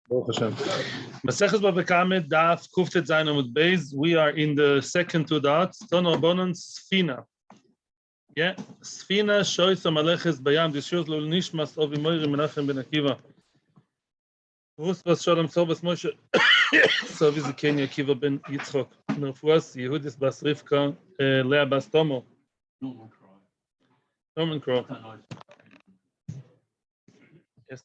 Baruch Hashem. Maseches Bava Kama daf kuftet zayin amud beis. We are in the second two dots. Tono bonon sfina. Yeah, sfina shoysa maleches bayam dishus lo nishmas of imoyri Menachem ben Akiva. Rusbas shalom sobas Moshe. So is the Kenya Akiva ben Yitzchok. Nerfuas Yehudis bas Rivka Leah bas Tomo. Norman Crow. We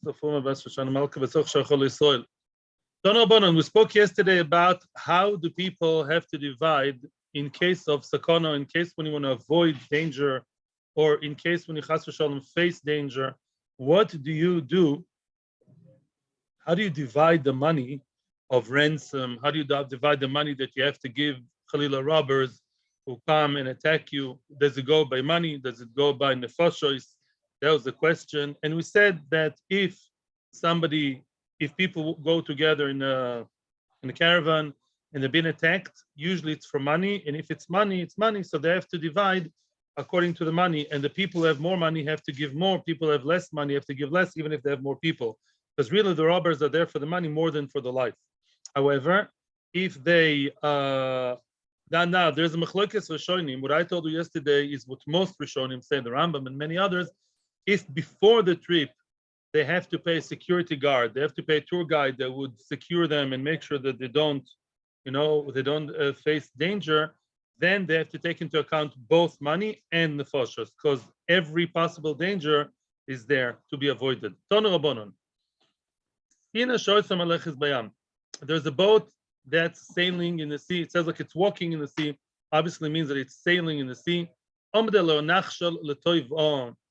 spoke yesterday about how do people have to divide in case of sakana, in case when you want to avoid danger, or in case when you chas v'shalom face danger. What do you do? How do you divide the money of ransom? How do you divide the money that you have to give Khalila robbers who come and attack you? Does it go by money? Does it go by nefashos? That was the question. And we said that if people go together in a caravan and they've been attacked, usually it's for money. And if it's money, it's money. So they have to divide according to the money. And the people who have more money have to give more. People who have less money have to give less, even if they have more people. Because really the robbers are there for the money more than for the life. However, if they now there's a machlokes rishonim. What I told you yesterday is what most rishonim say, the Rambam and many others. If before the trip they have to pay a security guard, they have to pay a tour guide that would secure them and make sure that they don't face danger, then they have to take into account both money and nefashos, because every possible danger is there to be avoided. Tonu Rabbanon. There's a boat that's sailing in the sea. It says like it's walking in the sea. Obviously means that it's sailing in the sea.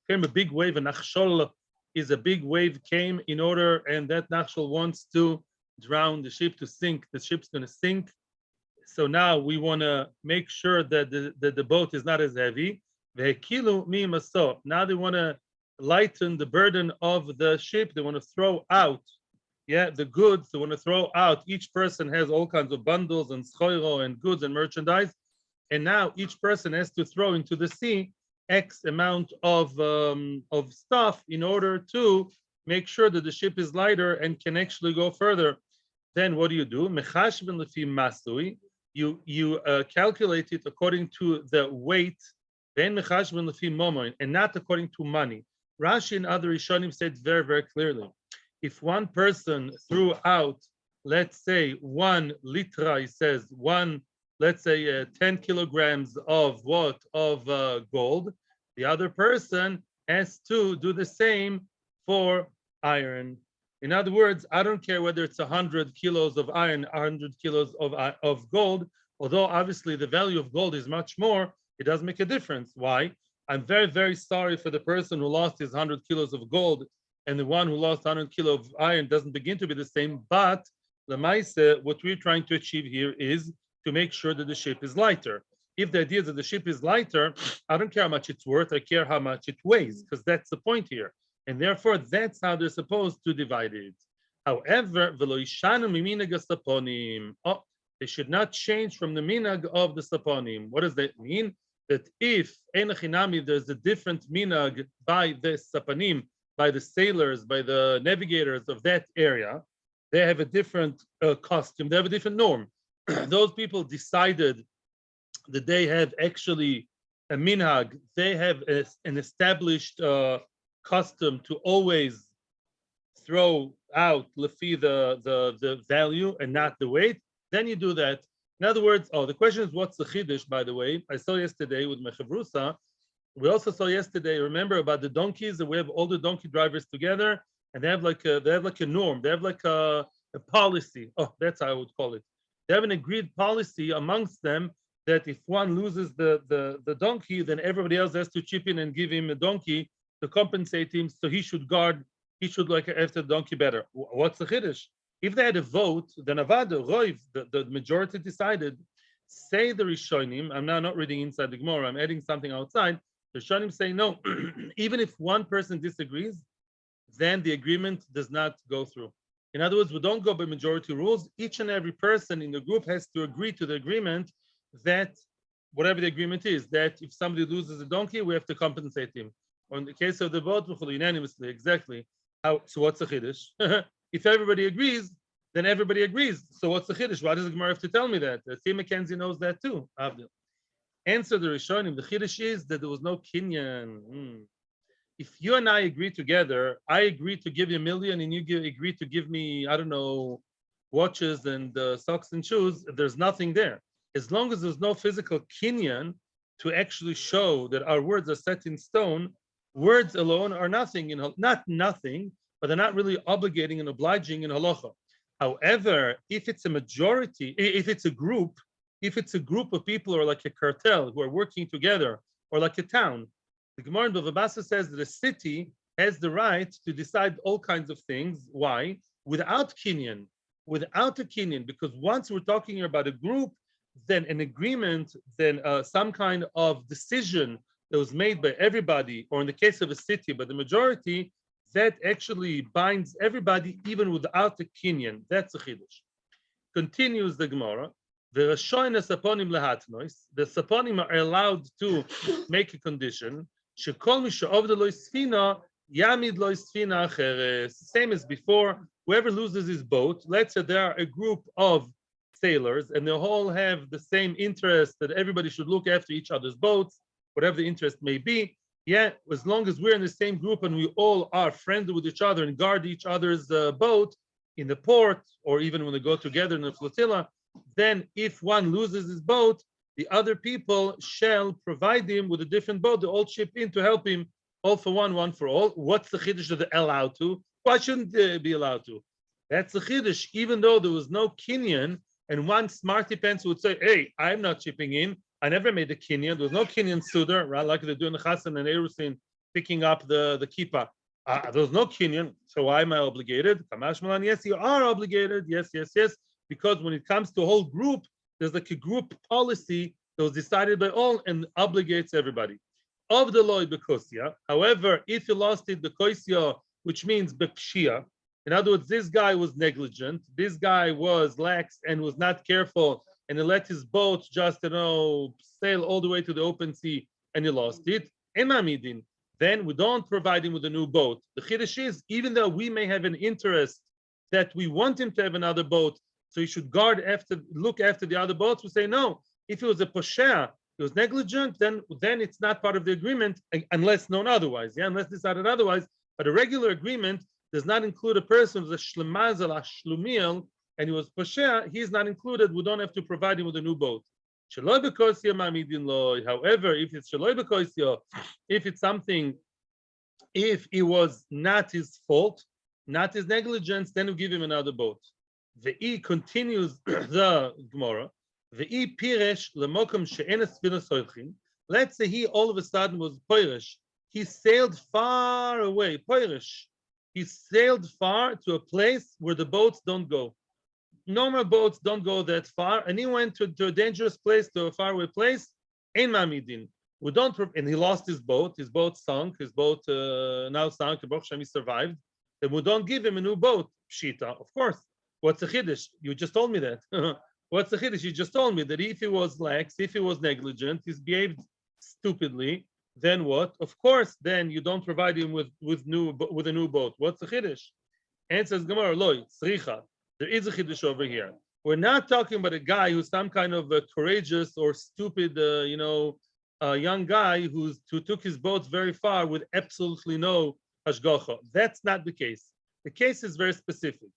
Came a big wave, and nachshol is a big wave came in order, and that nachshol wants to drown the ship, to sink. The ship's going to sink. So now we want to make sure that the boat is not as heavy. Now they want to lighten the burden of the ship. They want to throw out, the goods. They want to throw out. Each person has all kinds of bundles and schoiro and goods and merchandise, and now each person has to throw into the sea X amount of stuff in order to make sure that the ship is lighter and can actually go further. Then what do? You calculate it according to the weight, then and not according to money. Rashi and other Rishonim said very, very clearly, if one person threw out, let's say 1 litra, he says let's say 10 kilograms of gold, the other person has to do the same for iron. In other words, I don't care whether it's 100 kilos of iron, 100 kilos of gold, although obviously the value of gold is much more, it doesn't make a difference. Why? I'm very, very sorry for the person who lost his 100 kilos of gold, and the one who lost 100 kilos of iron doesn't begin to be the same, but Lamaise, what we're trying to achieve here is to make sure that the ship is lighter. If the idea is that the ship is lighter, I don't care how much it's worth, I care how much it weighs, because that's the point here. And therefore, that's how they're supposed to divide it. However, they should not change from the minag of the saponim. What does that mean? That if there's a different minag by the saponim, by the sailors, by the navigators of that area, they have a different costume, they have a different norm. Those people decided that they have actually a minhag, they have an established custom to always throw out lefi the value and not the weight, then you do that. In other words, the question is what's the chiddush, by the way. I saw yesterday with Mechavrusa, we also saw yesterday, remember about the donkeys, that we have all the donkey drivers together, and they have like a norm, they have like a policy. That's how I would call it. They have an agreed policy amongst them that if one loses the donkey, then everybody else has to chip in and give him a donkey to compensate him, so he should like after the donkey better. What's the chiddush? If they had a vote, then avada roiv, the majority decided. Say the Rishonim, I'm now not reading inside the Gemara, I'm adding something outside. The Rishonim say no, even if one person disagrees, then the agreement does not go through. In other words, we don't go by majority rules. Each and every person in the group has to agree to the agreement that whatever the agreement is, that if somebody loses a donkey, we have to compensate him. Or in the case of the vote, unanimously, exactly. So what's the chiddush? If everybody agrees, then everybody agrees. So what's the chiddush? Why does the Gemara have to tell me that? T. Mackenzie knows that too. Answer the Rishonim. The chiddush is that there was no kinyan. If you and I agree together, I agree to give you 1,000,000, and you agree to give me, I don't know, watches and socks and shoes. There's nothing there. As long as there's no physical kinyan to actually show that our words are set in stone, words alone are nothing. Not nothing, but they're not really obligating and obliging in halacha. However, if it's a majority, if it's a group of people, or like a cartel who are working together, or like a town, the Gemara in Bava Kama says that a city has the right to decide all kinds of things. Why? Without kinyan, because once we're talking about a group, then an agreement, then some kind of decision that was made by everybody, or in the case of a city, by the majority, that actually binds everybody even without a kinyan. That's a chiddush. Continues the Gemara. The saponim are allowed to make a condition. Same as before. Whoever loses his boat, let's say there are a group of sailors and they all have the same interest that everybody should look after each other's boats, whatever the interest may be. Yeah, as long as we're in the same group and we all are friendly with each other and guard each other's boat in the port, or even when they go together in a flotilla, then if one loses his boat, the other people shall provide him with a different boat. They all chip in to help him, all for one, one for all. What's the chiddush that they're allowed to? Why shouldn't they be allowed to? That's the chiddush, even though there was no kinyan, and one smarty pants would say, hey, I'm not chipping in. I never made a kinyan. There was no kinyan sudar, right? Like they do in the Chassan and Erusin, picking up the kippah. There was no kinyan, so why am I obligated? Kamash Malan, yes, you are obligated. Yes, yes, yes. Because when it comes to a whole group, there's like a group policy that was decided by all and obligates everybody. Of the loy bekosia. However, if you lost it bekosia, which means bekshia, in other words, this guy was negligent, this guy was lax and was not careful, and he let his boat just, sail all the way to the open sea, and he lost it. Emamidin. Then we don't provide him with a new boat. The chiddush is, even though we may have an interest that we want him to have another boat, so he should look after the other boats, we say no. If he was a poshea, he was negligent, then it's not part of the agreement unless known otherwise. Yeah, unless decided otherwise. But a regular agreement does not include a person who's a shlemazal, a shlumiel, and he was poshea. He's not included. We don't have to provide him with a new boat. However, if it's shaloi b'koisya, if it was not his fault, not his negligence, then we give him another boat. The E continues the Gemara. The E piresh lemokum she'enes soichin. Let's say he all of a sudden was poirish. He sailed far away. Poirish. He sailed far to a place where the boats don't go. Normal boats don't go that far, and he went to a dangerous place, to a faraway place. Ein mamidin. We don't, and he lost his boat. His boat sunk. His boat now sunk. Baruch Hashem, he survived. Then we don't give him a new boat. Pshita, of course. What's the chiddush? You just told me that. What's the chiddush? You just told me that if he was lax, if he was negligent, he's behaved stupidly, then what? Of course, then you don't provide him with a new boat. What's the chiddush? Answers Gemara, loy, tzricha. There is a chiddush over here. We're not talking about a guy who's some kind of a courageous or stupid, young guy who took his boats very far with absolutely no hashgacha. That's not the case. The case is very specific.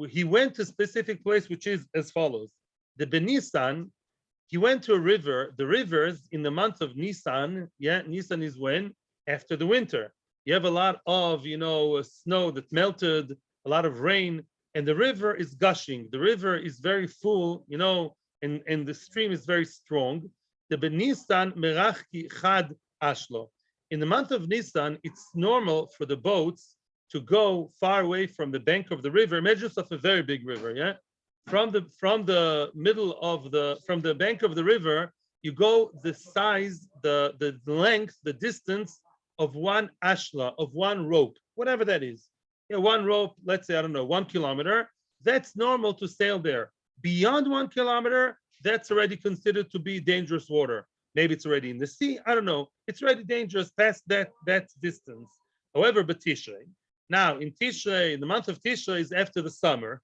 He went to a specific place, which is as follows. The Benisan, he went to a river. The rivers in the month of Nisan, Nisan is when? After the winter. You have a lot of, snow that melted, a lot of rain, and the river is gushing. The river is very full, and the stream is very strong. The Benisan merachki chad ashlo. In the month of Nisan, it's normal for the boats to go far away from the bank of the river. Imagine yourself a very big river, yeah? From the bank of the river, you go the size, the length, the distance of one ashla, of one rope, whatever that is. One rope, let's say, 1 kilometer. That's normal to sail there. Beyond 1 kilometer, that's already considered to be dangerous water. Maybe it's already in the sea. I don't know. It's already dangerous past that distance. However, but Tishrei. Now, in the month of Tishrei is after the summer.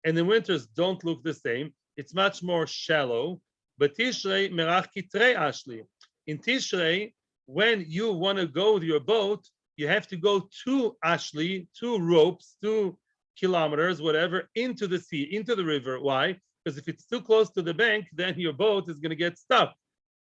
and the winters don't look the same. It's much more shallow. But Tishrei merach kitrei ashli. In Tishrei, when you want to go with your boat, you have to go 2 ropes, 2 kilometers, whatever, into the sea, into the river. Why? Because if it's too close to the bank, then your boat is going to get stuck.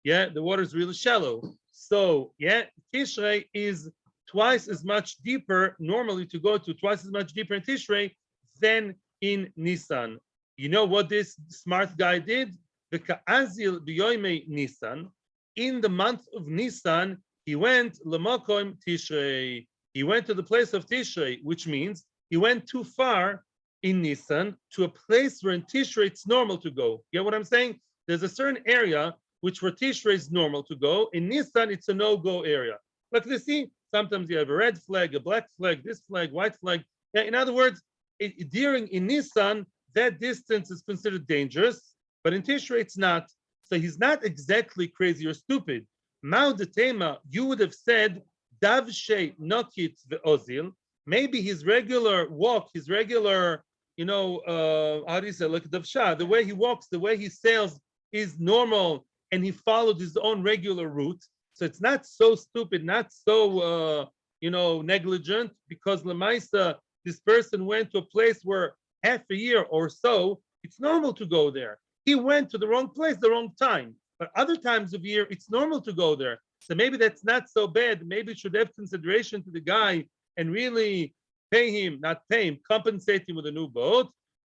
Yeah, the water is really shallow. So, yeah, Tishrei is twice as much deeper, normally to go to twice as much deeper in Tishrei than in Nisan. You know what this smart guy did? The Ka'azil b'yoyme Nisan. In the month of Nisan, he went l'makom Tishrei. He went to the place of Tishrei, which means he went too far in Nisan to a place where in Tishrei it's normal to go. You get what I'm saying? There's a certain area which for Tishrei is normal to go. In Nisan, it's a no-go area. Like they see, sometimes you have a red flag, a black flag, this flag, white flag. Yeah, in other words, in Nisan, that distance is considered dangerous, but in Tishrei it's not. So he's not exactly crazy or stupid. Mao de Tema, you would have said, Davshe Nokit ve'ozil. Maybe his regular walk, his regular, how do you say, like Davsha, the way he walks, the way he sails is normal, and he followed his own regular route. So it's not so stupid, not so, negligent, because Lamaisa, this person went to a place where half a year or so, it's normal to go there. He went to the wrong place, the wrong time. But other times of year, it's normal to go there. So maybe that's not so bad. Maybe it should have consideration to the guy and really not pay him, compensate him with a new boat.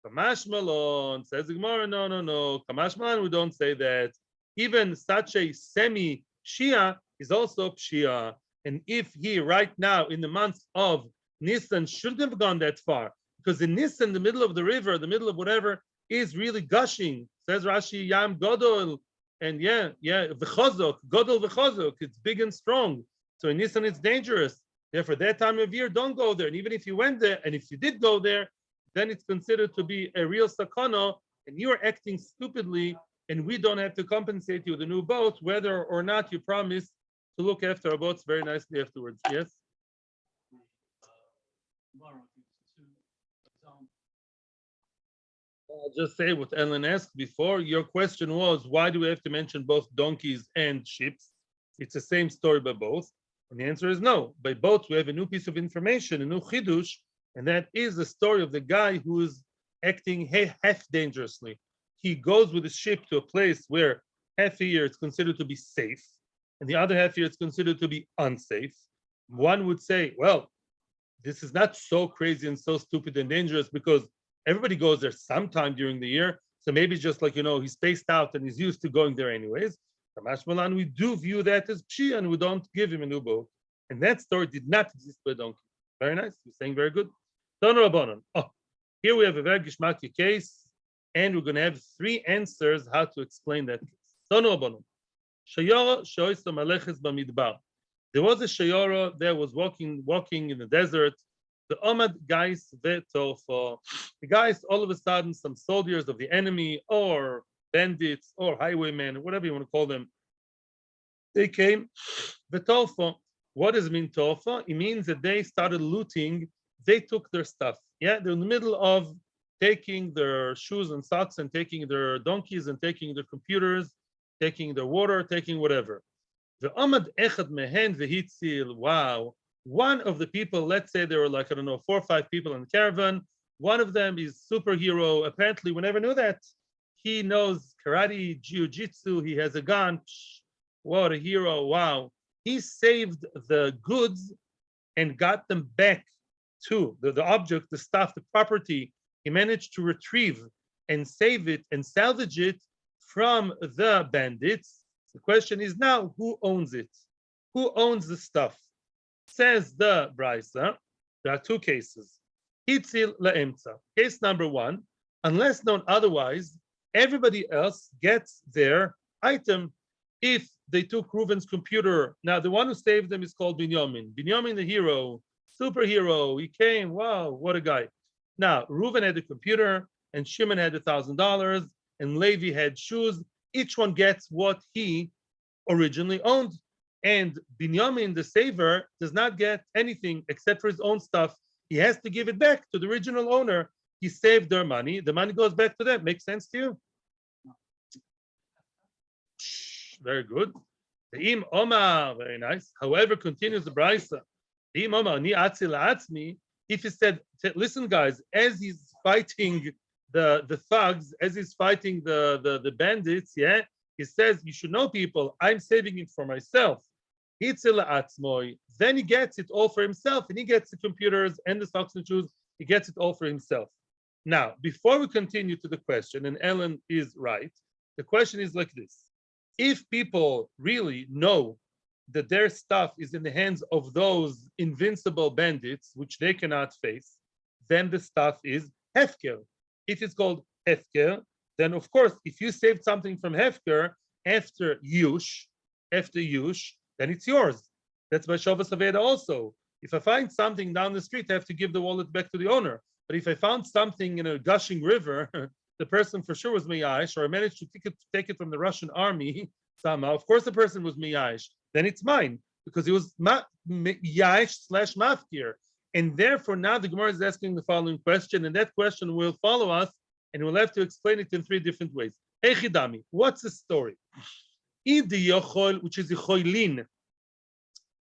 Kamash Malon, says the Gemara, no. Kamash Malon, we don't say that. Even such a semi-Shia is also Pshia. And if he right now in the month of Nisan shouldn't have gone that far, because in Nisan, the middle of the river, the middle of whatever, is really gushing. Says Rashi, Yam Godol, and v'chozok, Godol v'chozok, it's big and strong. So in Nisan, it's dangerous. Therefore, that time of year, don't go there. And even if you went there, and if you did go there, then it's considered to be a real sakana, and you are acting stupidly, and we don't have to compensate you with a new boat, whether or not you promise to look after our boats very nicely afterwards. Yes? I'll just say what Ellen asked before. Your question was, why do we have to mention both donkeys and ships? It's the same story by both. And the answer is no. By both, we have a new piece of information, a new chidush, and that is the story of the guy who is acting half dangerously. He goes with his ship to a place where half a year it's considered to be safe, and the other half year it's considered to be unsafe. One would say, well, this is not so crazy and so stupid and dangerous because everybody goes there sometime during the year. So maybe just like, he's spaced out and he's used to going there anyways. Kamash Malan, we do view that as pshi and we don't give him a new boat. And that story did not exist by donkey. Very nice. You're saying very good. Here we have a very gishmaki case, and we're going to have 3 answers how to explain that case. There was a shayora that was walking in the desert. The Amud guys, the guys, all of a sudden, some soldiers of the enemy or bandits or highwaymen, whatever you want to call them, they came. The tofa, what does it mean tofa? It means that they started looting. They took their stuff. Yeah, they're in the middle of taking their shoes and socks and taking their donkeys and taking their computers, taking their water, taking whatever. The Amud echad mehen vehitzil. Wow. One of the people, let's say there were 4 or 5 people in the caravan. One of them is superhero. Apparently, we never knew that. He knows karate, jiu-jitsu. He has a gun. What a hero. Wow. He saved the goods and got them back to the object, the stuff, the property. He managed to retrieve and save it and salvage it from the bandits. The question is now, who owns it? Who owns the stuff? Says the Brisa, there are 2 cases. Hitzil la'emtza. Case number 1, unless known otherwise, everybody else gets their item. If they took Reuven's computer, now the one who saved them is called Binyamin. Binyamin, the hero, superhero, he came, wow, what a guy. Now, Reuven had a computer, and Shimon had $1,000, and Levi had shoes. Each one gets what he originally owned. And Binyamin, the saver, does not get anything except for his own stuff. He has to give it back to the original owner. he saved their money. The money goes back to them. Makes sense to you? Very good. The im Omar, very nice. However, continues the Brisa. The im Omar, ni atzil atzmi. If he said, listen, guys, as he's fighting the thugs, as he's fighting the bandits, yeah, he says, you should know, people, I'm saving it for myself. Then he gets it all for himself, and he gets the computers and the socks and shoes. He gets it all for himself. Now, before we continue to the question, and Ellen is right, the question is like this. If people really know that their stuff is in the hands of those invincible bandits, which they cannot face, then the stuff is hefker. If it's called hefker, then of course, if you saved something from hefker after yiush, then it's yours. That's by Shavas Aveda also. If I find something down the street, I have to give the wallet back to the owner. But if I found something in a gushing river, the person for sure was yiush, or I managed to take it from the Russian army somehow. Of course, the person was yiush. Then it's mine because it was yiush/mafkir. And therefore, now the Gemara is asking the following question, and that question will follow us, and we'll have to explain it in three different ways. Echidami, what's the story? Idi yochol, which is yichoilin.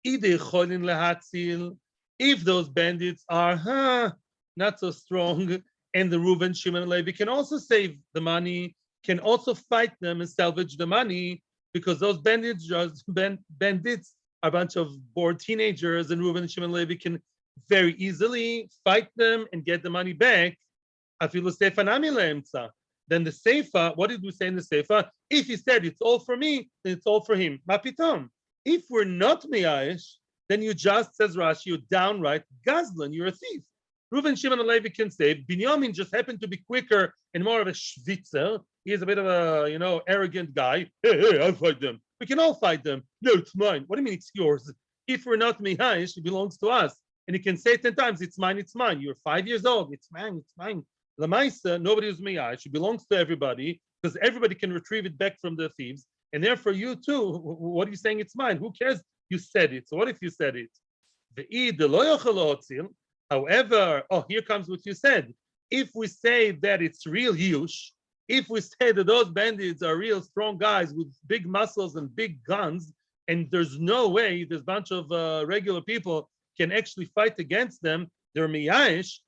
Idi yicholin lehatzil. If those bandits are not so strong, and the Reuven, Shimon, and Levi can also save the money, can also fight them and salvage the money, because those bandits are a bunch of bored teenagers, and Reuven and Shimon and Levi can very easily fight them and get the money back. Then the Seifa, what did we say in the Seifa? If he said it's all for me, then it's all for him. Mapitom. If we're not miyash, then you just, says Rashi, you're downright gazlan, you're a thief. Reuven, Shimon, and Levi can save. Binyamin just happened to be quicker and more of a schwitzer. He is a bit of a, arrogant guy. Hey, I'll fight them. We can all fight them. No, it's mine. What do you mean it's yours? If we're not miyash, it belongs to us. And he can say 10 times, it's mine, it's mine. You're 5 years old. It's mine, it's mine. Lamaisa, nobody is miyash. It belongs to everybody because everybody can retrieve it back from the thieves. And therefore, you too, what are you saying? It's mine. Who cares? You said it. So what if you said it? However, here comes what you said. If we say that it's real yiush, if we say that those bandits are real strong guys with big muscles and big guns, and there's no way this bunch of regular people can actually fight against them, they're miyash,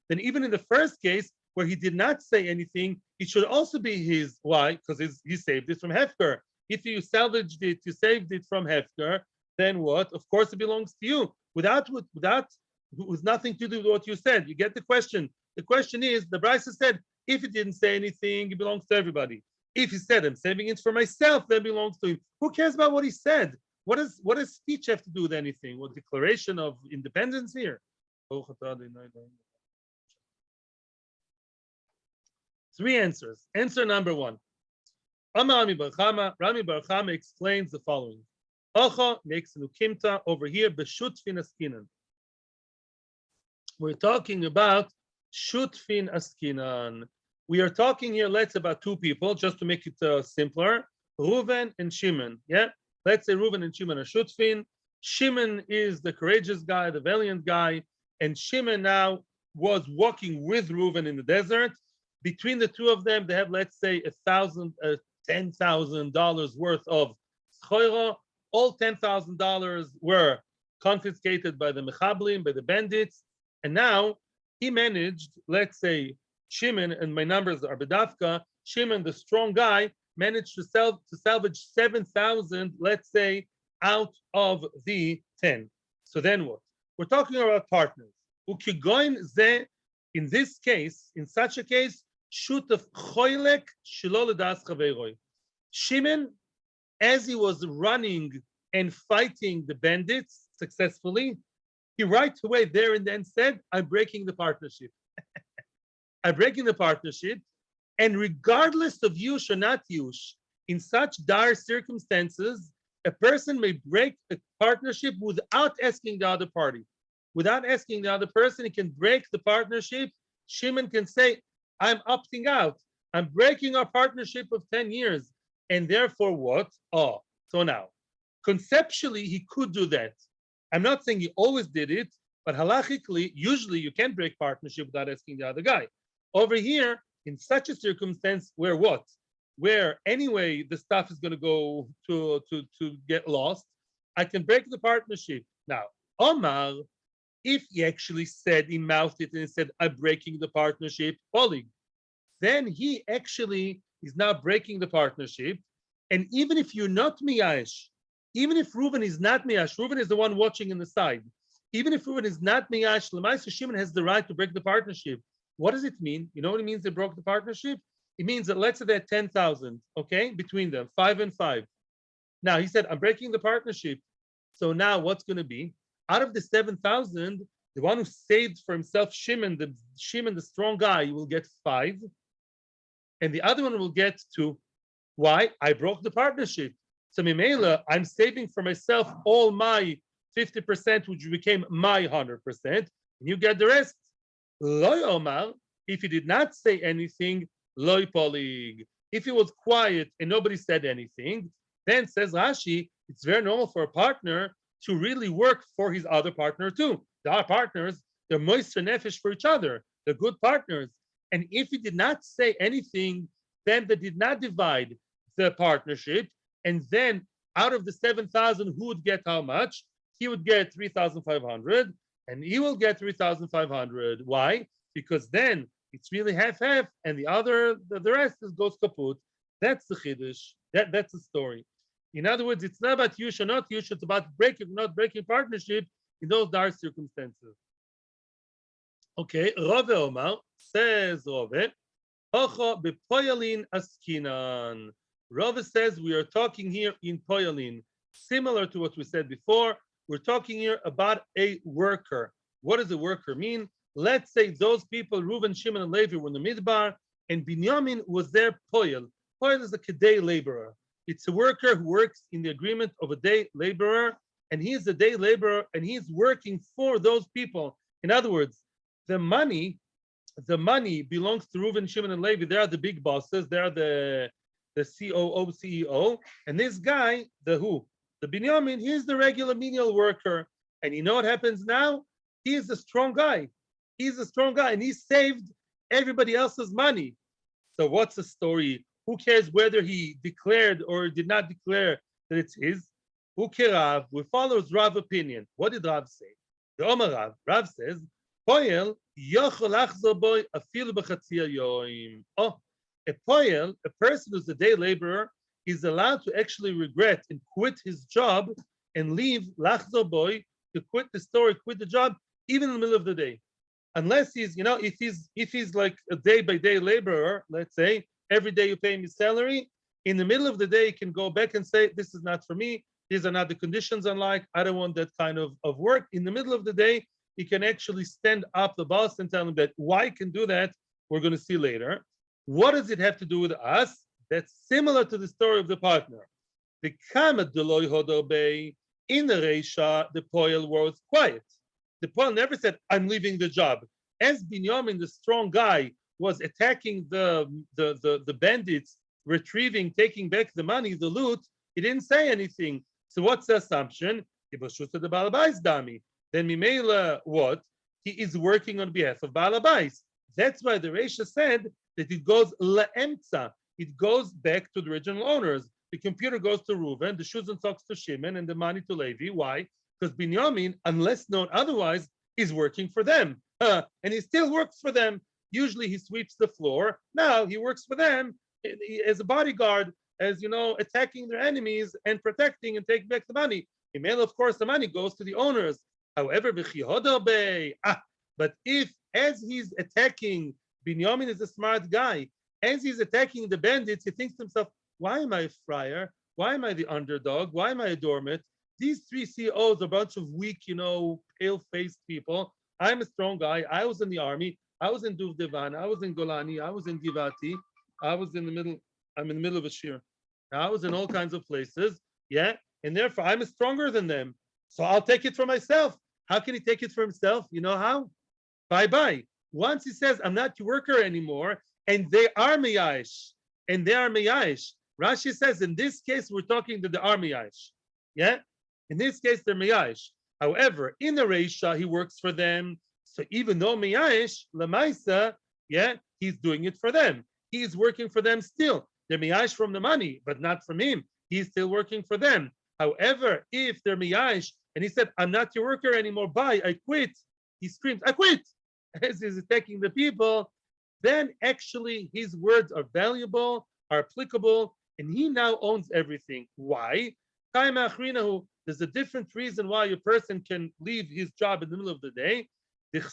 then even in the first case, where he did not say anything, it should also be his. Why? Because he saved it from hefker. If you salvaged it, you saved it from hefker, then what? Of course, it belongs to you. With nothing to do with what you said. You get the question. The question is, the Brisa said, if he didn't say anything, it belongs to everybody. If he said, I'm saving it for myself, that belongs to him. Who cares about what he said? What does speech have to do with anything? What declaration of independence here? Three answers. Answer number one. Rami Bar Kama explains the following. Ocha makes an ukimta over here, b'shutfin askinan. We're talking about shutfin askinan. We are talking here, let's say, about two people, just to make it simpler. Reuven and Shimon. Yeah, let's say Reuven and Shimon are shutfin. Shimon is the courageous guy, the valiant guy, and Shimon now was walking with Reuven in the desert. Between the two of them, they have, let's say, $10,000 worth of schoira. All $10,000 were confiscated by the mechablim, by the bandits, and now he managed, let's say, Shimon, and my numbers are bedavka, Shimon, the strong guy, managed to salvage 7,000, let's say, out of the 10. So then what? We're talking about partners. In this case, in such a case, shutaf choylek shelo ledas chaveroi. Shimon, as he was running and fighting the bandits successfully, he right away there and then said, I'm breaking the partnership. I'm breaking the partnership. And regardless of yiush or not yiush, in such dire circumstances, a person may break a partnership without asking the other party. Without asking the other person, he can break the partnership. Shimon can say, I'm opting out. I'm breaking our partnership of 10 years. And therefore what? So now, conceptually, he could do that. I'm not saying he always did it, But halachically, usually you can break partnership without asking the other guy. Over here, in such a circumstance where what? Where anyway the stuff is going to go to get lost, I can break the partnership. Now, Omar, if he actually said, he mouthed it and he said, I'm breaking the partnership, colleague, then he actually is now breaking the partnership. And even if you're not miyash, even if Reuven is not miyash, Reuven is the one watching in the side. Even if Reuven is not miyash, Lemaisa Shimon has the right to break the partnership. What does it mean? You know what it means they broke the partnership? It means that let's say they're 10,000, okay, between them, 5 and 5. Now he said, I'm breaking the partnership. So now what's going to be? Out of the 7,000, the one who saved for himself Shimon, the strong guy, will get 5. And the other one will get 2. Why? I broke the partnership. So Mimela, I'm saving for myself all my 50%, which became my 100%, and you get the rest. Loy Omar, if he did not say anything, loy polig. If he was quiet and nobody said anything, then says Rashi, it's very normal for a partner to really work for his other partner too. They are partners, they're moister nefesh for each other, they're good partners. And if he did not say anything, then they did not divide the partnership. And then out of the 7,000, who would get how much? He would get 3,500 and he will get 3,500. Why? Because then it's really half-half and the rest goes kaput. That's the chiddush. That's the story. In other words, it's not about yiush or not yiush, it's about breaking or not breaking partnership in those dire circumstances. Okay, Rove Omar says Rove, Hocho bepoyalin askinan. Rove says we are talking here in poyalin, similar to what we said before. We're talking here about a worker. What does a worker mean? Let's say those people, Reuven, Shimon, and Levi, were in the midbar, and Binyamin was their poyal. Poyal is a kedei laborer. It's a worker who works in the agreement of a day laborer, and he is a day laborer, and he's working for those people. In other words, the money belongs to Reuven, Shimon, and Levi. They are the big bosses. They are the COO, CEO. And this guy, the Binyamin, he's the regular menial worker. And you know what happens now? He is a strong guy. He's a strong guy, and he saved everybody else's money. So what's the story? Who cares whether he declared or did not declare that it's his? Rav, we follow Rav's opinion. What did Rav say? The Omar Rav says, Poyel yochel achzor boy afilu b'chatzi hayoim. Oh, a poyel, a person who's a day laborer, is allowed to actually regret and quit his job and leave lachzor boy, to quit the store, quit the job, even in the middle of the day. Unless he's, if he's like a day-by-day laborer, let's say, every day you pay him his salary, in the middle of the day, he can go back and say, this is not for me, these are not the conditions I like, I don't want that kind of work. In the middle of the day, he can actually stand up the boss and tell him that why he can do that, we're going to see later. What does it have to do with us? That's similar to the story of the partner. The Kama Deloy Hodobey, in the Reisha, the Poel was quiet. The Poel never said, I'm leaving the job. As Binyamin, the strong guy, was attacking the bandits, retrieving, taking back the money, the loot, he didn't say anything. So what's the assumption? Then Mimela, what? He is working on behalf of Baal Habayis. That's why the Reisha said that it goes la'emtza. It goes back to the original owners. The computer goes to Reuven, the shoes and socks to Shimon, and the money to Levi. Why? Because Binyamin, unless known otherwise, is working for them. And he still works for them. Usually he sweeps the floor. Now he works for them as a bodyguard, as attacking their enemies and protecting and taking back the money. Email, of course, the money goes to the owners. However, but if as he's attacking, Binyamin is a smart guy. As he's attacking the bandits, he thinks to himself, why am I a friar? Why am I the underdog? Why am I a doormat? These 3 CEOs are a bunch of weak, pale-faced people. I'm a strong guy. I was in the army. I was in Duvdevan. I was in Golani. I was in Givati. I'm in the middle of a Shiur. I was in all kinds of places. Yeah. And therefore, I'm stronger than them. So I'll take it for myself. How can he take it for himself? You know how? Bye-bye. Once he says, I'm not your worker anymore, and they are miyash, Rashi says, in this case, we're talking to the are miyash. Yeah? In this case, they're miyash. However, in the Reisha, he works for them. So even though miyash lemaisa, yeah, he's doing it for them. He's working for them still. They're miyash from the money, but not from him. He's still working for them. However, if they're miyash and he said, "I'm not your worker anymore. Bye, I quit," he screams, "I quit!" as he's attacking the people. Then actually his words are valuable, are applicable, and he now owns everything. Why? There's a different reason why a person can leave his job in the middle of the day. It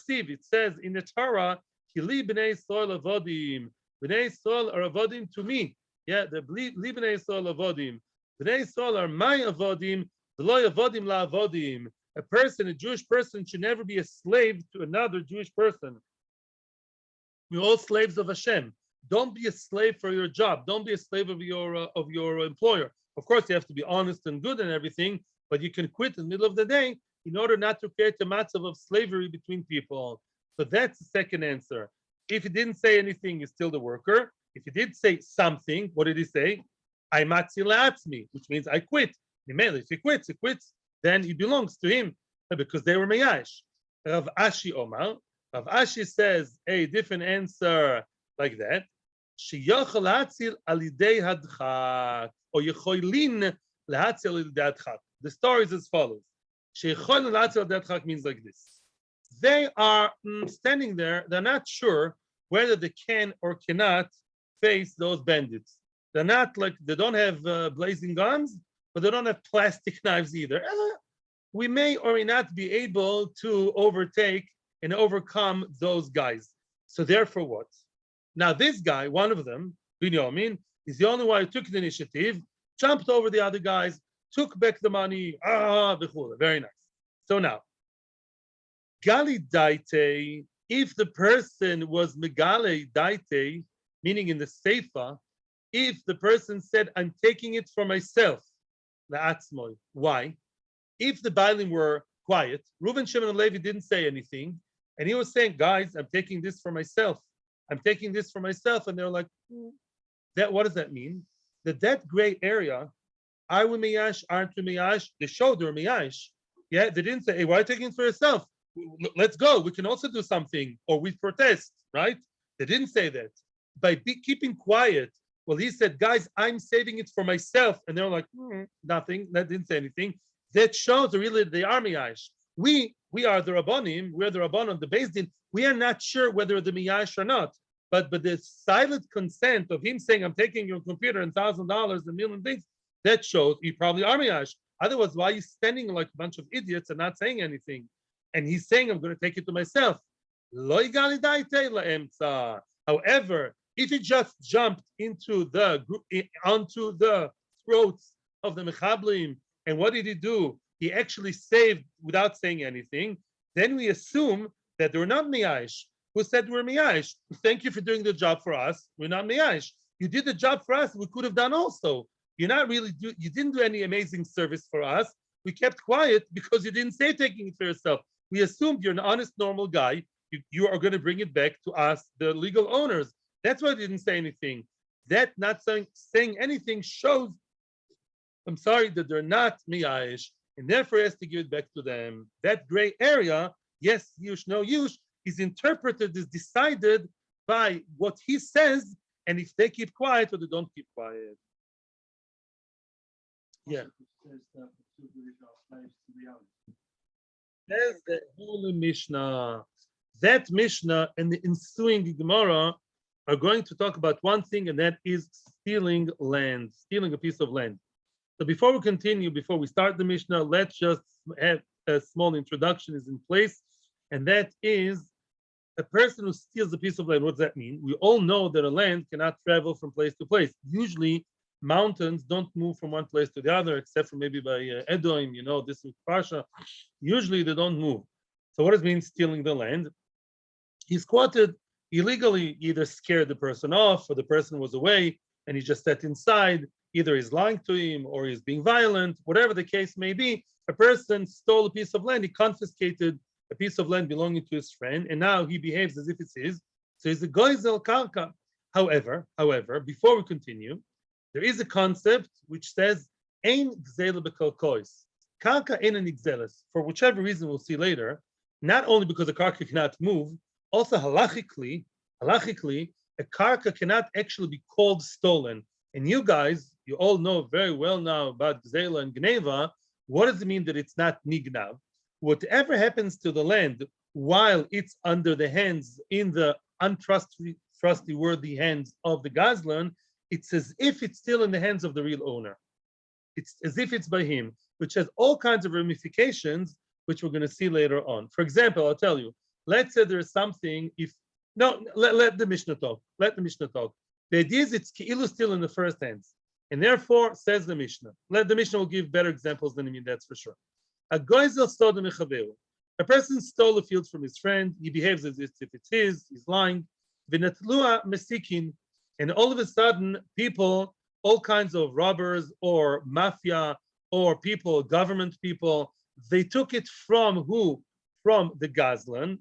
says in the Torah, Kili b'nei Yisrael avodim. B'nei Yisrael are avodim to me. Yeah, the b'nei Yisrael avodim. B'nei Yisrael are my avodim. V'lo avodim la avodim. A person, a Jewish person, should never be a slave to another Jewish person. We're all slaves of Hashem. Don't be a slave for your job. Don't be a slave of your employer. Of course, you have to be honest and good and everything, but you can quit in the middle of the day in order not to create a matzav of slavery between people. So that's the second answer. If he didn't say anything, he's still the worker. If he did say something, what did he say? I matzi la'atzmi, which means I quit. If he quits, then he belongs to him because they were meyash. Rav Ashi Omar. Rav Ashi says a different answer like that. Sheyochel latzil alidei hadchat or yechoilin latzil alidei hadchat. The story is as follows. Sheyochel latzil alidei hadchat means like this. They are standing there. They're not sure whether they can or cannot face those bandits. They're not like they don't have blazing guns, but they don't have plastic knives either. We may or may not be able to overtake and overcome those guys. So therefore what? Now this guy, one of them, Yomi, is the only one who took the initiative, jumped over the other guys, took back the money. Very nice. So now, Gali Daite, if the person was Megale Daite, meaning in the Seifa, if the person said, I'm taking it for myself, La'atzmoi. Why? If the Bailim were quiet, Reuven, Shimon, and Levi didn't say anything, and he was saying, guys, I'm taking this for myself. I'm taking this for myself. And they're like, that. What does that mean? That gray area, are we miyash, aren't we miyash? They showed they're miyash. Yeah, they didn't say, hey, why are you taking it for yourself? Let's go. We can also do something, or we protest, right? They didn't say that. By keeping quiet, well, he said, guys, I'm saving it for myself. And they're like, nothing. That didn't say anything. That shows really the army miyash. We are the Rabbanim, we're the Rabbanon, the Beis Din. We are not sure whether the miyash or not. But the silent consent of him saying, I'm taking your computer and $1,000, a million things, that shows he probably are miyash. Otherwise, why are you standing like a bunch of idiots and not saying anything? And he's saying, I'm going to take it to myself. However, if he just jumped onto the throats of the Mechablim, and what did he do? He actually saved without saying anything. Then we assume that they were not miyash. Who said we're miyash? Thank you for doing the job for us. We're not miyash. You did the job for us. We could have done also. You didn't do any amazing service for us. We kept quiet because you didn't say taking it for yourself. We assumed you're an honest, normal guy. You are going to bring it back to us, the legal owners. That's why I didn't say anything. That not saying anything shows, I'm sorry, that they're not miyash, and therefore he has to give it back to them. That gray area, yes, yiush, no yiush, is interpreted as decided by what he says, and if they keep quiet or they don't keep quiet. Yeah. There's the holy Mishnah. That Mishnah and the ensuing Gemara are going to talk about one thing, and that is stealing land, stealing a piece of land. So before we continue, before we start the Mishnah, let's just have a small introduction is in place, and that is a person who steals a piece of land. What does that mean? We all know that a land cannot travel from place to place. Usually, mountains don't move from one place to the other, except for maybe by Edom, this is Parsha. Usually, they don't move. So what does it mean stealing the land? He's squatted illegally, either scared the person off, or the person was away, and he just sat inside. Either he's lying to him, or he's being violent, whatever the case may be. A person stole a piece of land, he confiscated a piece of land belonging to his friend, and now he behaves as if it's his. So he's a goizel karka. However, before we continue, there is a concept which says, "Ein gzeila b'kalkois." Karka ein nigzeles, for whichever reason we'll see later, not only because the karka cannot move, also halachically, a karka cannot actually be called stolen. And you guys, you all know very well now about Gzela and Gneva. What does it mean that it's not nignav? Whatever happens to the land while it's under the hands, in the untrustworthy hands of the Gazlan, it's as if it's still in the hands of the real owner. It's as if it's by him, which has all kinds of ramifications, which we're going to see later on. For example, I'll tell you, let's say there's something, let the Mishnah talk. Let the Mishnah talk. The idea is it's ki'ilu still in the first hands. And therefore, says the Mishnah. The Mishnah will give better examples than me, that's for sure. A goizel stole the mechaveru. A person stole a field from his friend. He behaves as if it's his. He's lying. V'natlua mesikin. And all of a sudden, people, all kinds of robbers or mafia or people, government people, they took it from who? From the Gazlan.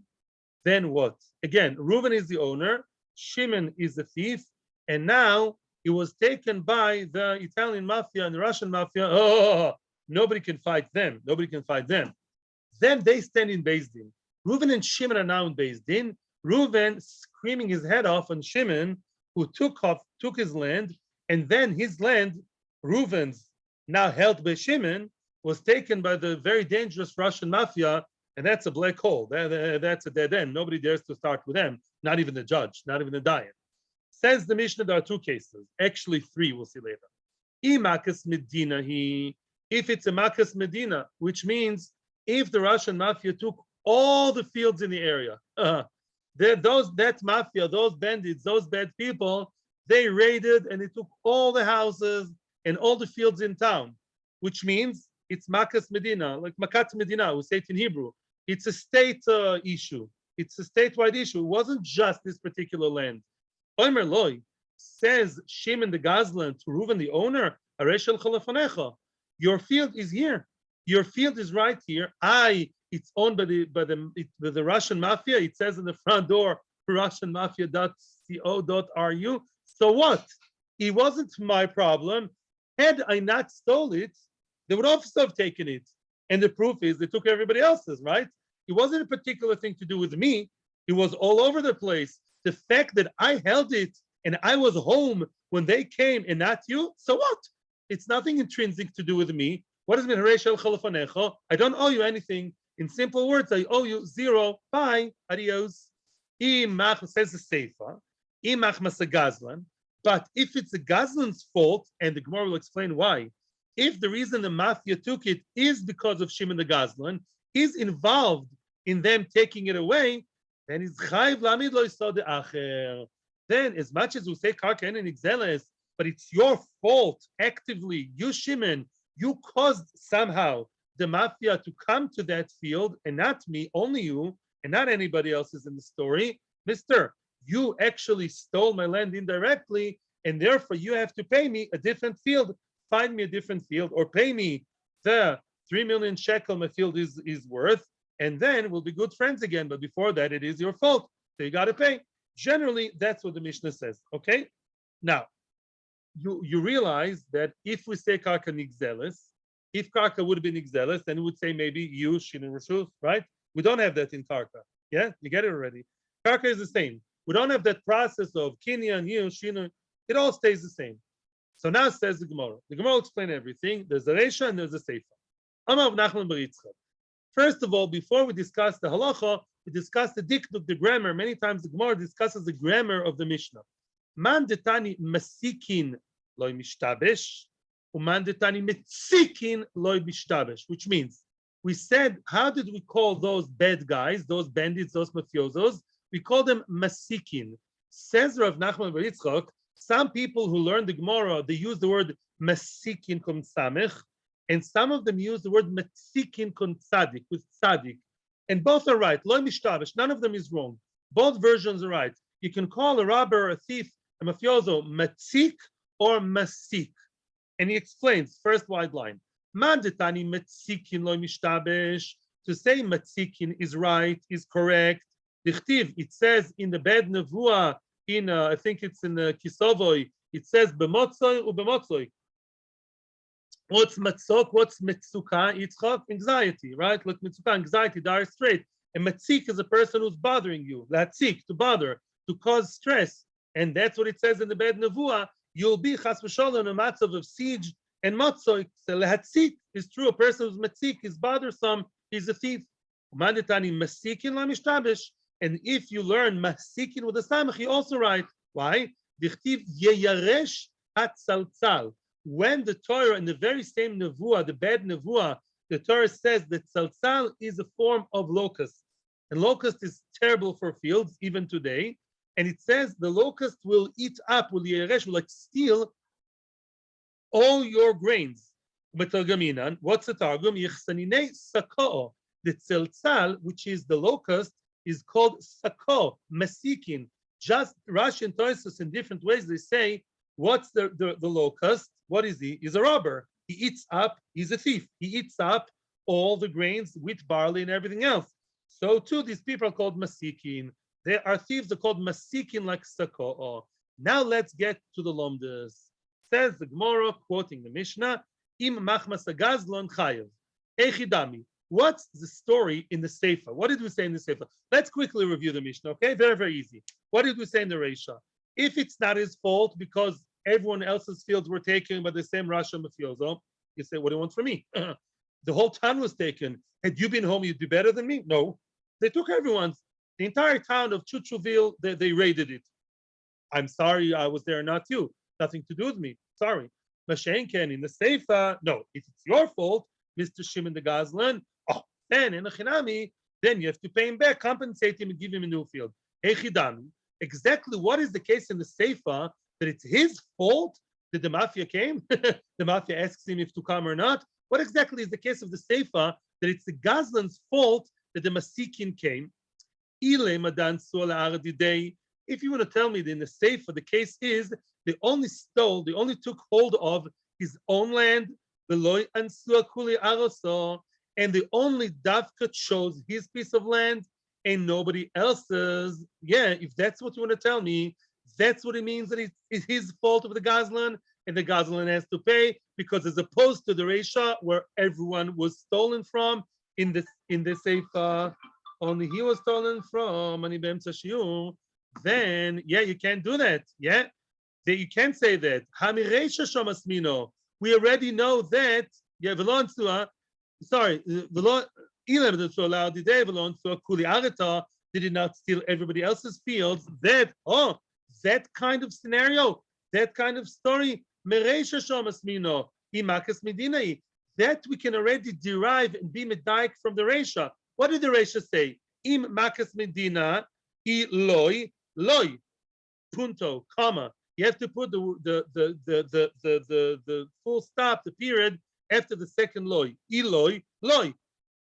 Then what? Again, Reuben is the owner. Shimon is the thief. And now it was taken by the Italian mafia and the Russian mafia. Oh, nobody can fight them. Nobody can fight them. Then they stand in Beis Din. Reuben and Shimon are now in Beis Din. Reuben screaming his head off on Shimon, who took his land, and then his land, Reuben's, now held by Shimon, was taken by the very dangerous Russian mafia, and that's a black hole. That's a dead end. Nobody dares to start with them, not even the judge, not even the Dayan. Says the Mishnah, there are two cases, actually three, we'll see later. Imakas Medina, if it's a Makas Medina, which means if the Russian mafia took all the fields in the area, that mafia, those bandits, those bad people, they raided and they took all the houses and all the fields in town, which means it's Makas Medina, like Makat Medina, we say it in Hebrew. It's a state issue. It's a statewide issue. It wasn't just this particular land. Omer Loi says Shimon the Gazlan to Reuven the owner, Areshel Chalafanecha, your field is here. Your field is right here. It's owned by the Russian mafia. It says in the front door, russianmafia.co.ru. So what? It wasn't my problem. Had I not stole it, they would also have taken it. And the proof is they took everybody else's, right? It wasn't a particular thing to do with me. It was all over the place. The fact that I held it and I was home when they came and not you, so what? It's nothing intrinsic to do with me. What does it mean? I don't owe you anything. In simple words, I owe you zero. Bye. Adios. Says the Seifa. But if it's the Gazlan's fault, and the Gemara will explain why, if the reason the mafia took it is because of Shimon the Gazlan, he's involved in them taking it away, then he's chayiv lamid lo yisod acher. Then, as much as we say karka and nigzeles, but it's your fault actively, you Shimon, you caused somehow the mafia to come to that field, and not me, only you, and not anybody else is in the story. Mister, you actually stole my land indirectly, and therefore you have to pay me a different field. Find me a different field, or pay me the 3 million shekel my field is worth, and then we'll be good friends again. But before that, it is your fault. So you got to pay. Generally, that's what the Mishnah says. Okay? Now, you realize that if we say karka nigzeles, if karka would have been nigzeles, then it would say maybe yiush in reshus, right? We don't have that in karka. Yeah? You get it already. Karka is the same. We don't have that process of kinyan, yiush, it all stays the same. So now says the Gemara. The Gemara will explain everything. There's a Reisha and there's a Seifa. Amar Nachman bar Yitzchak. First of all, before we discuss the halacha, we discuss the dikduk, the grammar. Many times the Gemara discusses the grammar of the Mishnah. Man detani masikin loy mishtabesh, uman detani metzikin loy mishtabesh, which means we said, how did we call those bad guys, those bandits, those mafiosos? We call them masikin. Says Rav Nachman bar Yitzchak, some people who learn the Gemara, they use the word masikin kum samech, and some of them use the word metzikin kum tzadik, with tzadik. And both are right. Lo mishtabesh, none of them is wrong. Both versions are right. You can call a robber, a thief, a mafioso, matzik or masik. And he explains, first wide line, man detani metzikin lo mishtabesh, to say metzikin is right, is correct. Dichtiv, it says in the bed nevuah, I think it's in the Kisovoi, it says b'motzoi u b'motzoi. What's matzok? What's mitzuka? Yitzchak, anxiety, right? Look, mitzuka, anxiety, dire straight. And matzik is a person who's bothering you. Latzik, to bother, to cause stress. And that's what it says in the bed nevuah. You'll be chas v'sholem in a matzav of siege and matzok. So lehatzik is true. A person who's matzik is bothersome. He's a thief. Mandetani masikin la mishtabish. And if you learn masikin with a samach, you also write. Why? Dichtiv yeyaresh hatzaltzal. When the Torah in the very same nevuah, the bad nevuah, the Torah says that tzaltzal is a form of locust. And locust is terrible for fields, even today. And it says the locust will eat up, will like steal all your grains. What's the targum? The tzaltzal, which is the locust, is called sako, masikin. Just Rashi and Tosfos in different ways, they say, what's the locust? What is he? He's a robber. He eats up, he's a thief. He eats up all the grains, wheat, barley, and everything else. So too, these people are called masikin. They are thieves, they're called masikin like sako. Now let's get to the lomdas. Says the Gemara, quoting the Mishnah, Im machmas agazlon chayev. Echidami. What's the story in the Sefer? What did we say in the Sefer? Let's quickly review the Mishnah, okay? Very, very easy. What did we say in the Reisha? If it's not his fault because everyone else's fields were taken by the same Rasha Mafiozo, you say, what do you want from me? The whole town was taken. Had you been home, you'd be better than me? No. They took everyone's. The entire town of Chuchuville, they raided it. I'm sorry I was there, not you. Nothing to do with me. Sorry. Mashenken in the Seifa, no. If it's your fault, Mr. Shimon the Gazlan, then in a Chinami, then you have to pay him back, compensate him, and give him a new field. Echidami. Exactly what is the case in the Seifa that it's his fault that the mafia came? The mafia asks him if to come or not. What exactly is the case of the Seifa that it's the Gazlan's fault that the Masikin came? If you want to tell me that in the Seifa the case is they only stole, they only took hold of his own land, and they only Davka chose his piece of land and nobody else's. Yeah, if that's what you want to tell me, that's what it means that it's his fault of the Gazlan, and the Gazlan has to pay, because as opposed to the Reisha where everyone was stolen from in the Seifa, only he was stolen from Shiur, then yeah, you can't do that. Yeah, you can't say that. We already know that. Yeah, sorry, did not steal everybody else's fields. That kind of scenario, that kind of story, that we can already derive and be medaik from the Reisha. What did the Reisha say? Im makas medina, loy, punto, comma. You have to put the full stop, the period after the second loy. Loy,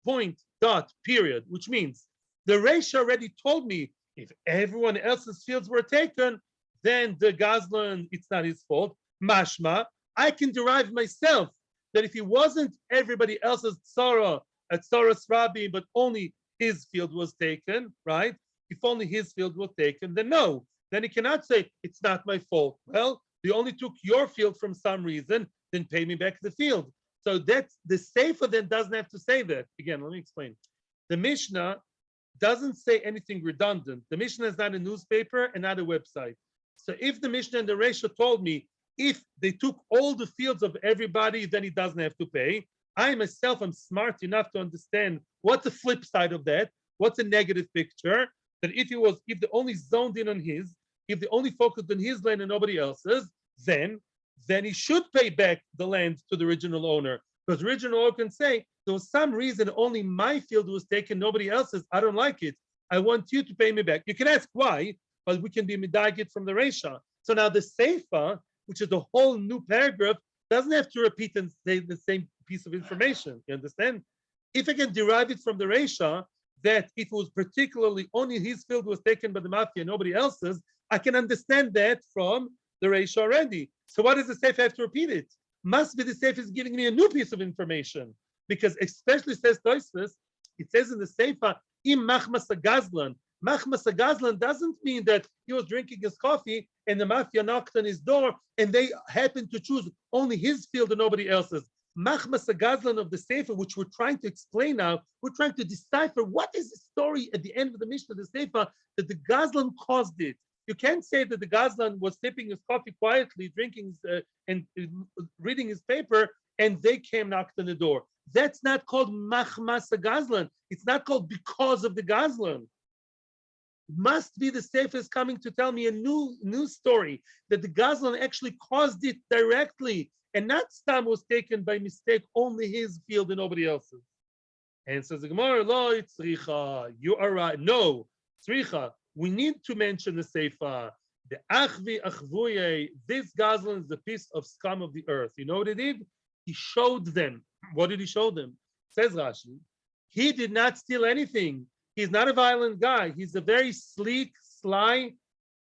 point, dot, period, which means the Reisha already told me if everyone else's fields were taken, then the Gazlan, it's not his fault. Mashma, I can derive myself that if it wasn't everybody else's tzara at Tzoras Rabbi, but only his field was taken, right? If only his field was taken, then no. Then he cannot say, it's not my fault. Well, they only took your field from some reason, then pay me back the field. So that's the Sefer then doesn't have to say that. Again, let me explain. The Mishnah doesn't say anything redundant. The Mishnah is not a newspaper and not a website. So if the Mishnah and the Reisha told me, if they took all the fields of everybody, then he doesn't have to pay. I myself am smart enough to understand what's the flip side of that, what's a negative picture, that if they only zoned in on his, if they only focused on his land and nobody else's, then he should pay back the land to the original owner. Because the original owner can say, there was some reason only my field was taken, nobody else's. I don't like it. I want you to pay me back. You can ask why, but we can be medagit from the Reisha. So now the Seifa, which is a whole new paragraph, doesn't have to repeat and say the same piece of information. You understand? If I can derive it from the Reisha, that if it was particularly only his field was taken by the mafia, nobody else's, I can understand that from the Reisha already. So why does the Sefer have to repeat it? Must be the Sefer is giving me a new piece of information. Because especially says Tosfos, it says in the Sefer, Im machmas agazlan. Machmas agazlan doesn't mean that he was drinking his coffee and the mafia knocked on his door and they happened to choose only his field and nobody else's. Machmas Gazlan of the Sefer, which we're trying to explain now, we're trying to decipher what is the story at the end of the Mishnah, the Sefer, that the Gazlan caused it. You can't say that the Gazlan was sipping his coffee quietly, drinking and reading his paper, and they came knocked on the door. That's not called Machmas Gazlan. It's not called because of the Gazlan. Must be the Sefer is coming to tell me a new story, that the Gazlan actually caused it directly, and not Stam was taken by mistake, only his field and nobody else's. And says the Gemara, Lo tzricha, you are right. No, tzricha, we need to mention the Sefer. The achvi achvuye, this Gazlan is the piece of scum of the earth. You know what he did? He showed them. What did he show them? Says Rashi, he did not steal anything. He's not a violent guy. He's a very sleek, sly,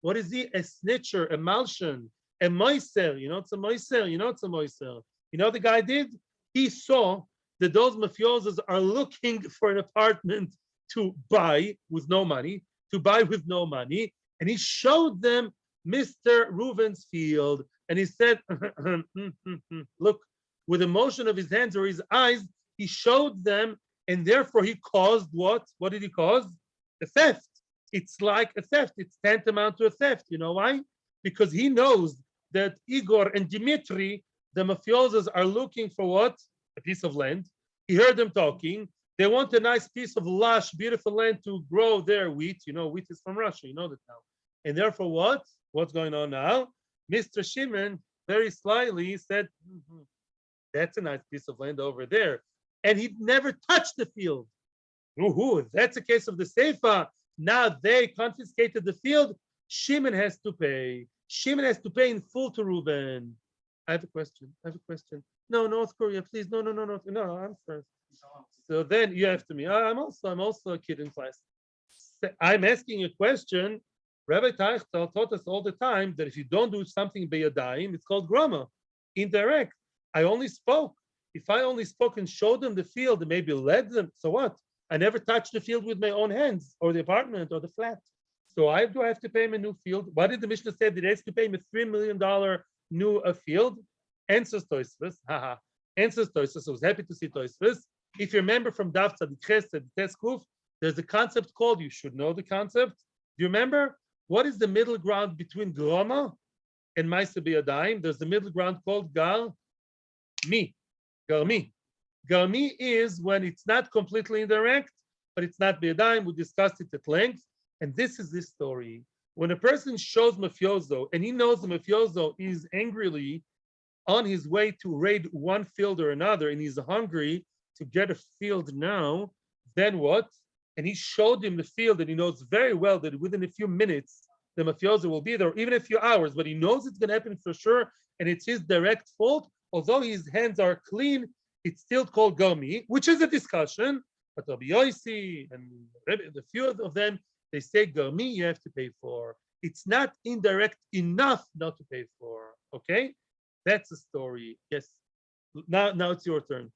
what is he? A snitcher, a malshan, a moiser. You know it's a moiser. You know it's a moiser. You know what the guy did? He saw that those mafiosos are looking for an apartment to buy with no money, and he showed them Mr. Reuven's field, and he said, look, with the motion of his hands or his eyes, he showed them, and therefore he caused what? What did he cause? A theft. It's like a theft. It's tantamount to a theft. You know why? Because he knows that Igor and Dimitri, the mafiosos, are looking for what? A piece of land. He heard them talking. They want a nice piece of lush, beautiful land to grow their wheat. You know, wheat is from Russia. You know that now. And therefore what? What's going on now? Mr. Shimon very slyly said, that's a nice piece of land over there. And he never touched the field. If that's a case of the Seifa, now they confiscated the field. Shimon has to pay. Shimon has to pay in full to Reuben. I have a question. No, North Korea, please. No, I'm first. So then you have to me. I'm also a kid in class. I'm asking a question. Rabbi Teichtal taught us all the time that if you don't do something by yadayim, it's called grama, indirect. I only spoke. If I only spoke and showed them the field and maybe led them, so what? I never touched the field with my own hands, or the apartment, or the flat. So do I have to pay him a new field? Why did the Mishnah say that he has to pay him a $3 million new field? Answers Tosfos. Answers Tosfos. I was happy to see Tosfos. If you remember from Daf Tzadik Ches and Teskuf, there's a concept called, you should know the concept. Do you remember? What is the middle ground between Groma and Maisa B'Yadayim? There's the middle ground called Garmi. Garmi is when it's not completely indirect, but it's not B'Yadayim. We discussed it at length. And this is this story. When a person shows mafioso, and he knows the mafioso is angrily on his way to raid one field or another, and he's hungry to get a field now, then what? And he showed him the field, and he knows very well that within a few minutes, the mafioso will be there, even a few hours, but he knows it's going to happen for sure, and it's his direct fault. Although his hands are clean, it's still called Gomi, which is a discussion. But Rabbi Yosi and the few of them, they say Gomi you have to pay for. It's not indirect enough not to pay for. Okay? That's the story. Yes. Now it's your turn.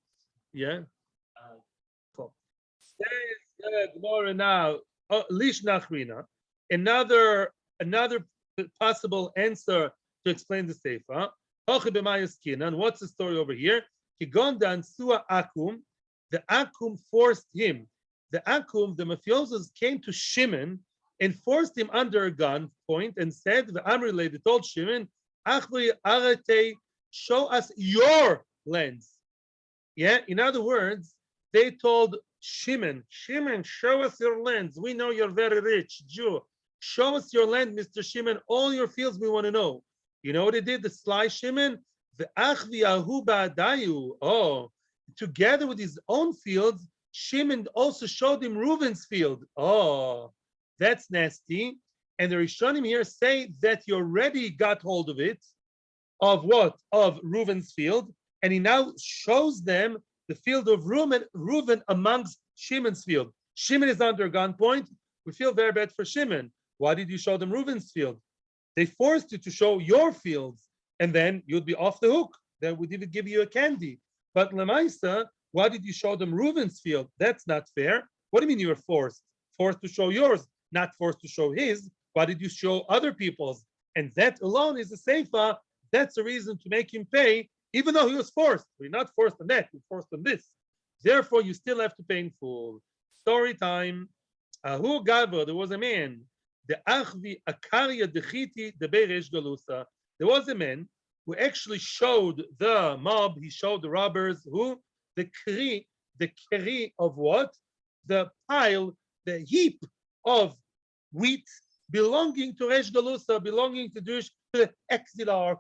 Yeah? Cool. Says Gemara now, Lish Nachrina. Another possible answer to explain the Seifa. And what's the story over here? The Akum forced him. The Akum, the mafiosos, came to Shimon and forced him under a gunpoint and said, the Amri, they told Shimon, show us your lands. Yeah, in other words, they told Shimon, show us your lands. We know you're very rich, Jew. Show us your land, Mr. Shimon, all your fields we want to know. You know what he did, the sly Shimon? The Achvi Ahuba Dayu. Oh, together with his own fields, Shimon also showed him Reuven's field. Oh, that's nasty. And the Rishonim here say that he already got hold of it. Of what? Of Reuven's field. And he now shows them the field of Reuven amongst Shimon's field. Shimon is under gunpoint. We feel very bad for Shimon. Why did you show them Reuven's field? They forced you to show your fields, and then you'd be off the hook. Then we'd even give you a candy. But Lemaisa, why did you show them Reuven's field? That's not fair. What do you mean you were forced? Forced to show yours, not forced to show his. Why did you show other people's? And that alone is a seifa. That's a reason to make him pay even though he was forced. We're not forced on that, we're forced on this. Therefore, you still have to pay in full. Story time. Ahu Gabo, there was a man. The Achvi Akaria Dechiti the Beresh Galusa. There was a man who actually showed the mob, he showed the robbers, who the keri of what? The pile, the heap of wheat belonging to Resh Galusa, belonging to Jewish, to the exilarch,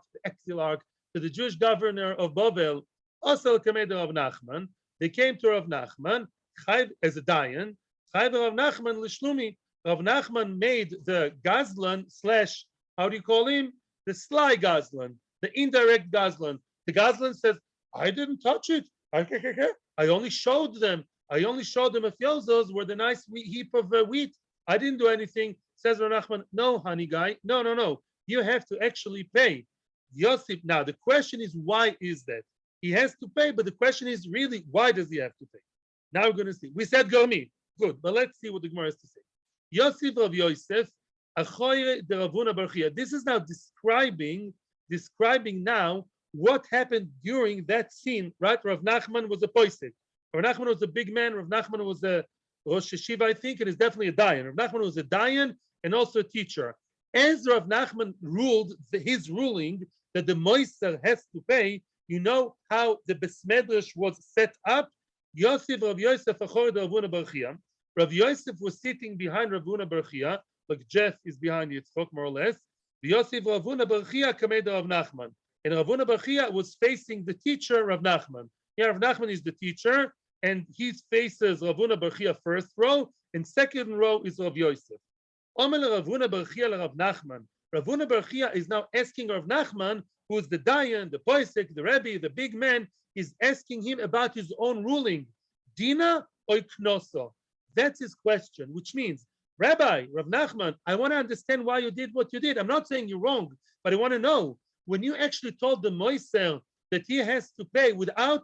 to the Jewish governor of Babel, Asal Kamed Rav Nachman. They came to Rav Nachman as a dayan. Rav Nachman Lishlumi. Rav Nachman made the Gazlan slash, how do you call him? The sly Gazlan, the indirect Gazlan. The Gazlan says, I didn't touch it. I only showed them. I only showed them Efiozos were the nice heap of wheat. I didn't do anything. Says Rav Nachman, no, honey guy, no. You have to actually pay. Yosef, now the question is, why is that? He has to pay, but the question is really, why does he have to pay? Now we're going to see. We said Gomi. Good, but let's see what the Gemara has to say. Yosef Rav Yosef, Achoyre de Ravuna Barchia. This is now describing now what happened during that scene, right? Rav Nachman was a poisek. Rav Nachman was a big man. Rav Nachman was a Rosh Hashiva, I think, and is definitely a dayan. Rav Nachman was a dayan and also a teacher. As Rav Nachman ruled his ruling that the moiser has to pay, you know how the Besmedrash was set up? Yosef Rav Yosef Achoyre de Ravuna Barchia. Rav Yosef was sitting behind Ravuna Barchia, like Jeff is behind Yitzchok, more or less. Yosef Ravuna Barchia kamed Rav Nachman. And Ravuna Barchia was facing the teacher, Rav Nachman. Here, Rav Nachman is the teacher, and he faces Ravuna Barchia first row, and second row is Rav Yosef. Omel Ravuna Barchia Rav Nachman. Ravuna Barchia is now asking Rav Nachman, who is the dayan, the poisek, the Rebbe, the big man, is asking him about his own ruling. Dina or knoso? That's his question, which means, Rabbi, Rav Nachman, I want to understand why you did what you did. I'm not saying you're wrong, but I want to know, when you actually told the moiser that he has to pay without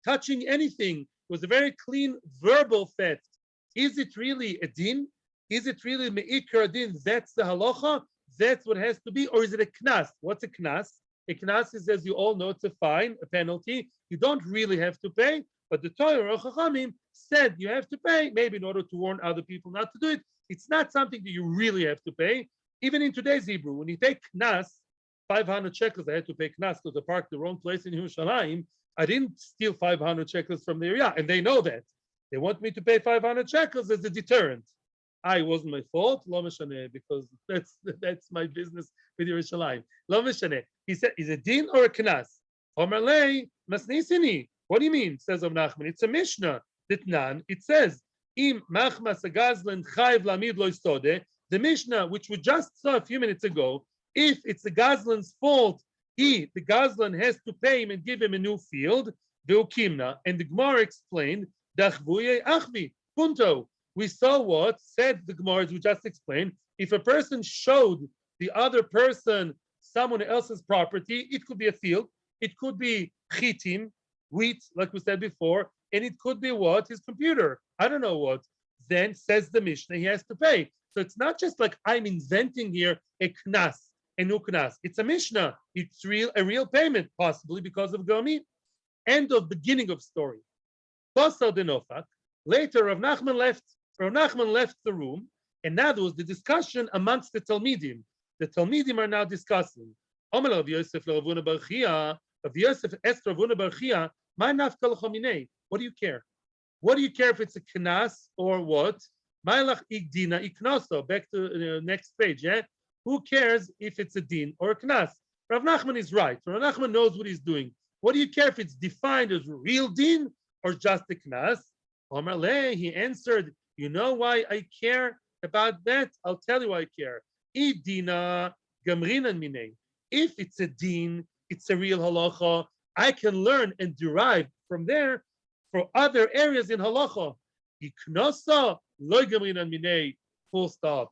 touching anything, it was a very clean verbal theft. Is it really a din? Is it really me'ikar din? That's the halacha? That's what has to be? Or is it a knas? What's a knas? A knas is, as you all know, it's a fine, a penalty. You don't really have to pay, but the Torah or Chachamim said you have to pay, maybe in order to warn other people not to do it. It's not something that you really have to pay. Even in today's Hebrew, when you take knas, 500 shekels, I had to pay knas because I parked the wrong place in Yerushalayim. I didn't steal 500 shekels from the area, and they know that. They want me to pay 500 shekels as a deterrent. It wasn't my fault, lo mishaneh, because that's my business with Yerushalayim. Lo mishaneh. He said, is it din or a knas? Omer lei masnisini. What do you mean? Says Rav Nachman. It's a Mishnah. Ditnan. It says, Im machmas agazlan chayv lamid lo istode. The Mishnah, which we just saw a few minutes ago, if it's the Gazlan's fault, the Gazlan has to pay him and give him a new field, ve'ukimna. And the Gemara explained, dachvuye achvi, punto. We saw what said the Gemara, as we just explained. If a person showed the other person someone else's property, it could be a field, it could be chitim, wheat, like we said before, and it could be what? His computer. I don't know what. Then says the Mishnah, he has to pay. So it's not just like I'm inventing here a knas, a new knas. It's a Mishnah. It's a real payment, possibly because of Gomi. End of beginning of story. Basal denofak. Later, Rav Nachman left. Rav Nachman left the room, and now there was the discussion amongst the Talmidim. The Talmidim are now discussing. Omer Rav Yosef Ravuna Barchia. Rav Yosef asked Ravuna Barchia, "My nafkal chominei. What do you care? What do you care if it's a knas or what? Mailach igdina iknoso." Back to the next page. Yeah, who cares if it's a din or a knas? Rav Nachman is right. Rav Nachman knows what he's doing. What do you care if it's defined as real din or just a knas? Omar Le, he answered, you know why I care about that? I'll tell you why I care. Idina gamrinan minei. If it's a din, it's a real halacha, I can learn and derive from there for other areas in halacha. Iknosa lo gamrinan minei. Full stop.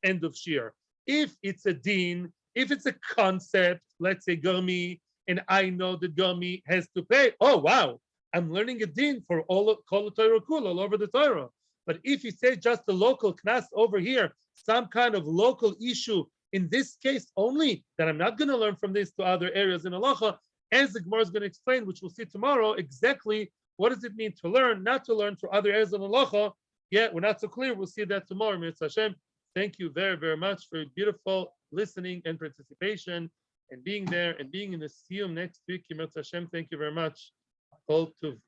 End of shiur. If it's a din, if it's a concept, let's say Gomi, and I know that Gomi has to pay. Oh wow, I'm learning a din for all of Kol Torah Kul, all over the Torah. But if you say just a local knas over here, some kind of local issue in this case only, then I'm not going to learn from this to other areas in halacha. as the Gemara is going to explain, which we'll see tomorrow, exactly what does it mean to learn, not to learn for other areas of halacha. Yet we're not so clear. We'll see that tomorrow. Mitzvah Hashem. Thank you very, very much for beautiful listening and participation and being there and being in the Siyum next week. Mitzvah Hashem. Thank you very much. Kol Tuv.